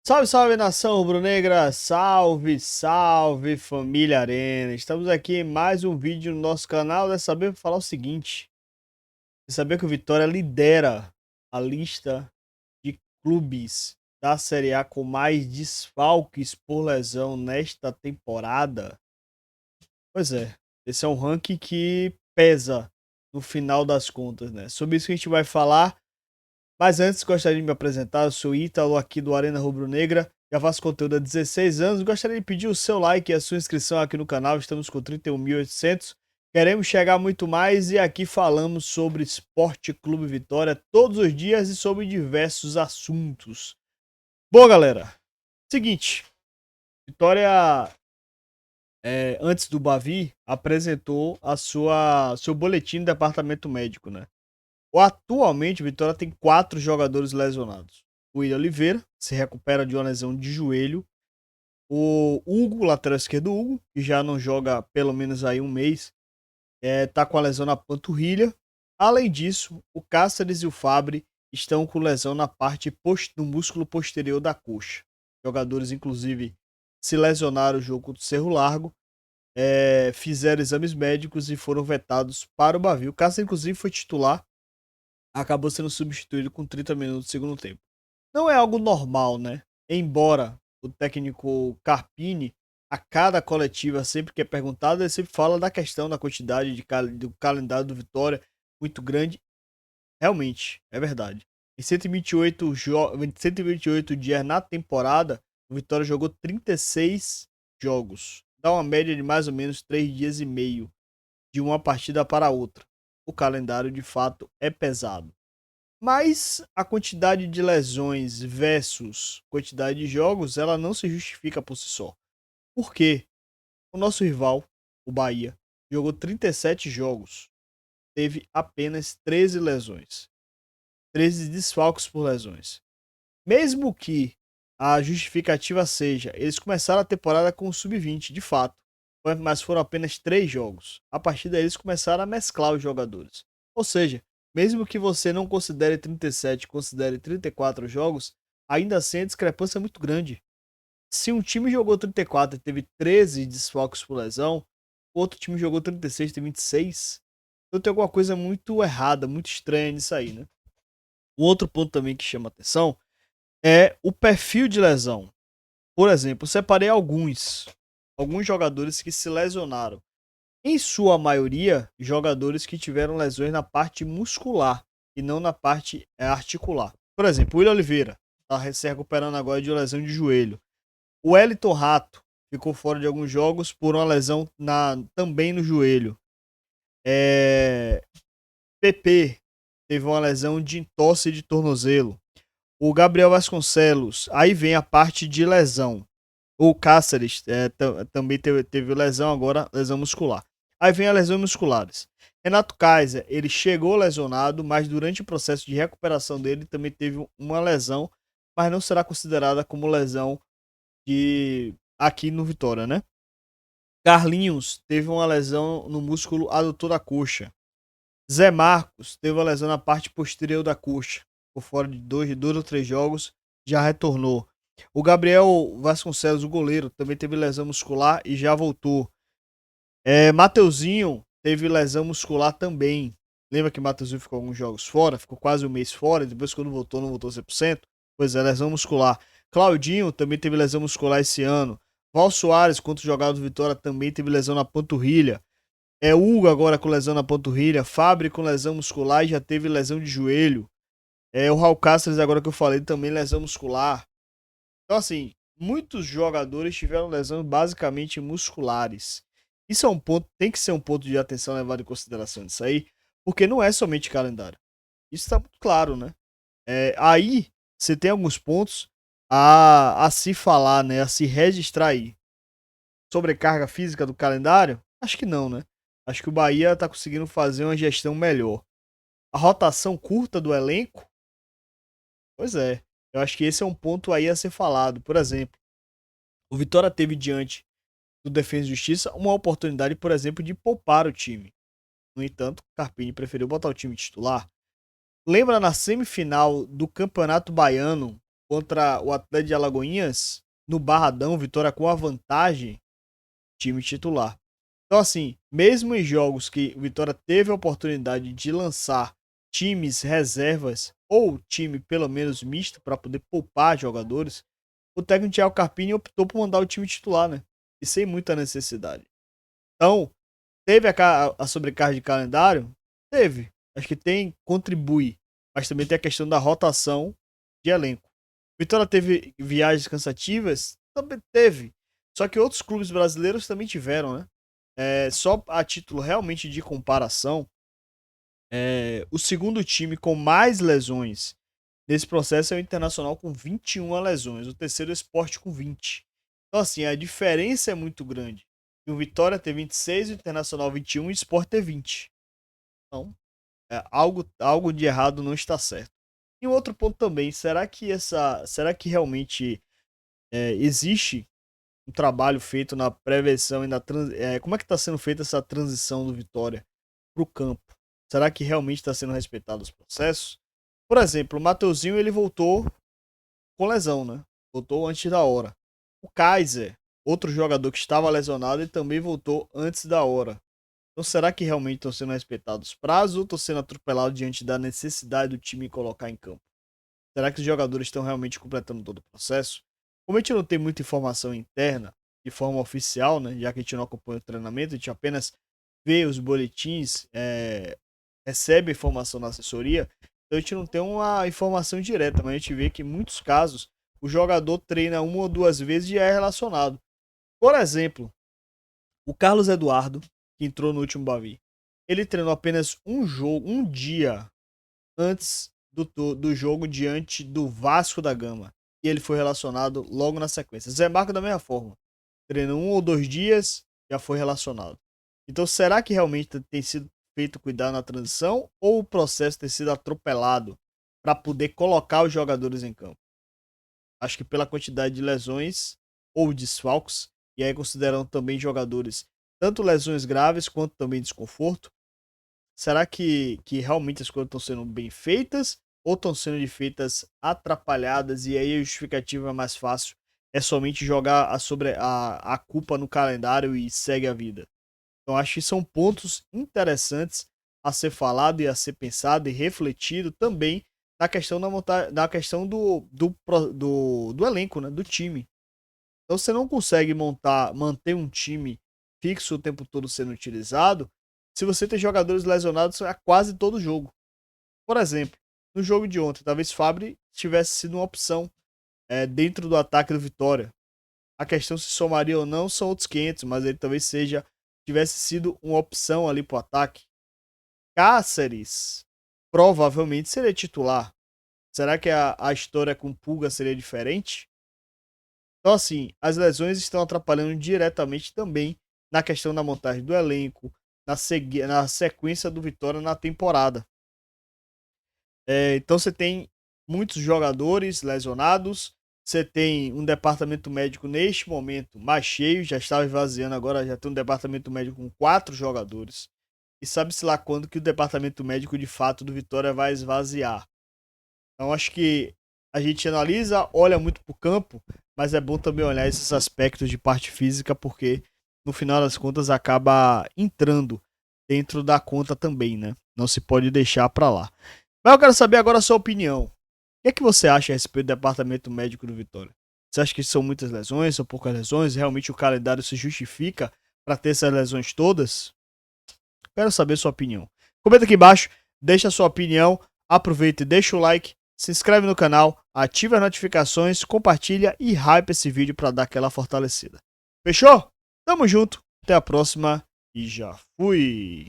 Salve, salve nação rubro-negra, salve, salve família Arena. Estamos aqui em mais um vídeo no nosso canal. Dessa vez para falar o seguinte: você sabia que o Vitória lidera a lista de clubes da Série A com mais desfalques por lesão nesta temporada? Pois é, esse é um ranking que pesa no final das contas, né? Sobre isso que a gente vai falar. Mas antes, gostaria de me apresentar. Eu sou Ítalo, aqui do Arena Rubro Negra. Já faço conteúdo há 16 anos. Gostaria de pedir o seu like e a sua inscrição aqui no canal. Estamos com 31.800. Queremos chegar muito mais e aqui falamos sobre Esporte Clube Vitória todos os dias e sobre diversos assuntos. Bom, galera, seguinte. Vitória, antes do Bavi, apresentou seu boletim do departamento médico, né? Atualmente, o Vitória tem 4 jogadores lesionados. O William Oliveira se recupera de uma lesão de joelho. O Hugo, lateral esquerdo Hugo, que já não joga pelo menos aí um mês, tá com a lesão na panturrilha. Além disso, o Cáceres e o Fabre estão com lesão na parte do músculo posterior da coxa. Jogadores, inclusive, se lesionaram no jogo contra o Cerro Largo, fizeram exames médicos e foram vetados para o Bavi. O Cáceres, inclusive, foi titular, acabou sendo substituído com 30 minutos do segundo tempo. Não é algo normal, né? Embora o técnico Carpini, a cada coletiva, sempre que é perguntado, ele sempre fala da questão da quantidade do calendário do Vitória muito grande. Realmente, é verdade. Em 128 dias na temporada, o Vitória jogou 36 jogos. Dá uma média de mais ou menos 3 dias e meio de uma partida para a outra. O calendário, de fato, é pesado. Mas a quantidade de lesões versus quantidade de jogos, ela não se justifica por si só. Por quê? O nosso rival, o Bahia, jogou 37 jogos, teve apenas 13 lesões, 13 desfalques por lesões. Mesmo que a justificativa seja, eles começaram a temporada com o sub-20, de fato, mas foram apenas 3 jogos. A partir daí eles começaram a mesclar os jogadores. Ou seja, mesmo que você não considere 37, considere 34 jogos, ainda assim a discrepância é muito grande. Se um time jogou 34 e teve 13 desfalques por lesão, o outro time jogou 36 e teve 26. Então tem alguma coisa muito errada, muito estranha nisso aí, né? Um outro ponto também que chama atenção é o perfil de lesão. Por exemplo, eu separei alguns jogadores que se lesionaram. Em sua maioria, jogadores que tiveram lesões na parte muscular e não na parte articular. Por exemplo, o William Oliveira está se recuperando agora de uma lesão de joelho. O Wellington Rato ficou fora de alguns jogos por uma lesão também no joelho. PP teve uma lesão de entorse de tornozelo. O Gabriel Vasconcelos, aí vem a parte de lesão. O Cáceres também teve lesão agora, lesão muscular. Aí vem as lesões musculares. Renato Kaiser, ele chegou lesionado, mas durante o processo de recuperação dele também teve uma lesão, mas não será considerada como lesão de aqui no Vitória, né? Carlinhos teve uma lesão no músculo adutor da coxa. Zé Marcos teve uma lesão na parte posterior da coxa. Por fora de dois ou três jogos, já retornou. O Gabriel Vasconcelos, o goleiro, também teve lesão muscular e já voltou. Mateuzinho teve lesão muscular também. Lembra que Mateuzinho ficou alguns jogos fora? Ficou quase um mês fora. Depois, quando voltou, não voltou 100%. Pois é, lesão muscular. Claudinho também teve lesão muscular esse ano. Val Soares, contra o jogador do Vitória, também teve lesão na panturrilha. Hugo agora com lesão na panturrilha. Fábio com lesão muscular e já teve lesão de joelho. O Raul Cáceres, agora que eu falei, também lesão muscular. Então, assim, muitos jogadores tiveram lesões basicamente musculares. Isso é um ponto, tem que ser um ponto de atenção levado em consideração disso aí, porque não é somente calendário. Isso está muito claro, né? Aí você tem alguns pontos a se falar, né? A se registrar aí. Sobrecarga física do calendário? Acho que não, né? Acho que o Bahia está conseguindo fazer uma gestão melhor. A rotação curta do elenco? Pois é. Eu acho que esse é um ponto aí a ser falado. Por exemplo, o Vitória teve diante do Defesa e Justiça uma oportunidade, por exemplo, de poupar o time. No entanto, Carpini preferiu botar o time titular. Lembra na semifinal do Campeonato Baiano, contra o Atlético de Alagoinhas, no Barradão, vitória com a vantagem, time titular. Então, assim, mesmo em jogos que o Vitória teve a oportunidade de lançar times reservas ou time pelo menos misto para poder poupar jogadores, o técnico Thiago Carpini optou por mandar o time titular, né? E sem muita necessidade. Então, teve a sobrecarga de calendário? Teve. Acho que contribui. Mas também tem a questão da rotação de elenco. Vitória teve viagens cansativas? Também teve. Só que outros clubes brasileiros também tiveram, né? Só a título realmente de comparação, o segundo time com mais lesões nesse processo é o Internacional com 21 lesões. O terceiro é o Sport com 20. Então, assim, a diferença é muito grande. O Vitória tem 26, o Internacional 21 e o Sport tem 20. Então, algo de errado não está certo. E um outro ponto também, será que realmente existe um trabalho feito na prevenção e como é que está sendo feita essa transição do Vitória para o campo? Será que realmente está sendo respeitado os processos? Por exemplo, o Mateuzinho ele voltou com lesão, né? Voltou antes da hora. O Kaiser, outro jogador que estava lesionado, ele também voltou antes da hora. Então será que realmente estão sendo respeitados os prazos ou estão sendo atropelados diante da necessidade do time colocar em campo? Será que os jogadores estão realmente completando todo o processo? Como a gente não tem muita informação interna, de forma oficial, né, já que a gente não acompanha o treinamento, a gente apenas vê os boletins, recebe a informação da assessoria, então a gente não tem uma informação direta, mas a gente vê que em muitos casos o jogador treina uma ou duas vezes e é relacionado. Por exemplo, o Carlos Eduardo, que entrou no último Bavi, ele treinou apenas um dia antes do jogo diante do Vasco da Gama. E ele foi relacionado logo na sequência. Zé Marco da mesma forma. Treinou 1 ou 2 dias, já foi relacionado. Então será que realmente tem sido feito cuidado na transição ou o processo tem sido atropelado para poder colocar os jogadores em campo? Acho que pela quantidade de lesões ou desfalques, e aí considerando também jogadores, tanto lesões graves quanto também desconforto, será que realmente as coisas estão sendo bem feitas ou estão sendo feitas atrapalhadas e aí a justificativa é mais fácil? É somente jogar a culpa no calendário e segue a vida. Então acho que são pontos interessantes a ser falado e a ser pensado e refletido também na questão na questão do elenco, né, do time. Então você não consegue manter um time fixo o tempo todo sendo utilizado se você tem jogadores lesionados a quase todo jogo. Por exemplo, no jogo de ontem, talvez Fabri tivesse sido uma opção dentro do ataque do Vitória. A questão se somaria ou não são outros 500, mas ele talvez tivesse sido uma opção ali para o ataque. Cáceres provavelmente seria titular. Será que a história com Pulga seria diferente? Então, assim, as lesões estão atrapalhando diretamente também na questão da montagem do elenco, na sequência do Vitória na temporada. Então você tem muitos jogadores lesionados, você tem um departamento médico neste momento mais cheio, já estava esvaziando, agora já tem um departamento médico com 4 jogadores. E sabe-se lá quando que o departamento médico de fato do Vitória vai esvaziar. Então acho que a gente analisa, olha muito para o campo, mas é bom também olhar esses aspectos de parte física, porque no final das contas acaba entrando dentro da conta também, né? Não se pode deixar para lá. Mas eu quero saber agora a sua opinião. O que é que você acha a respeito do departamento médico do Vitória? Você acha que são muitas lesões, são poucas lesões? Realmente o calendário se justifica para ter essas lesões todas? Quero saber a sua opinião. Comenta aqui embaixo, deixa a sua opinião, aproveita e deixa o like, se inscreve no canal, ativa as notificações, compartilha e hype esse vídeo para dar aquela fortalecida. Fechou? Tamo junto, até a próxima e já fui!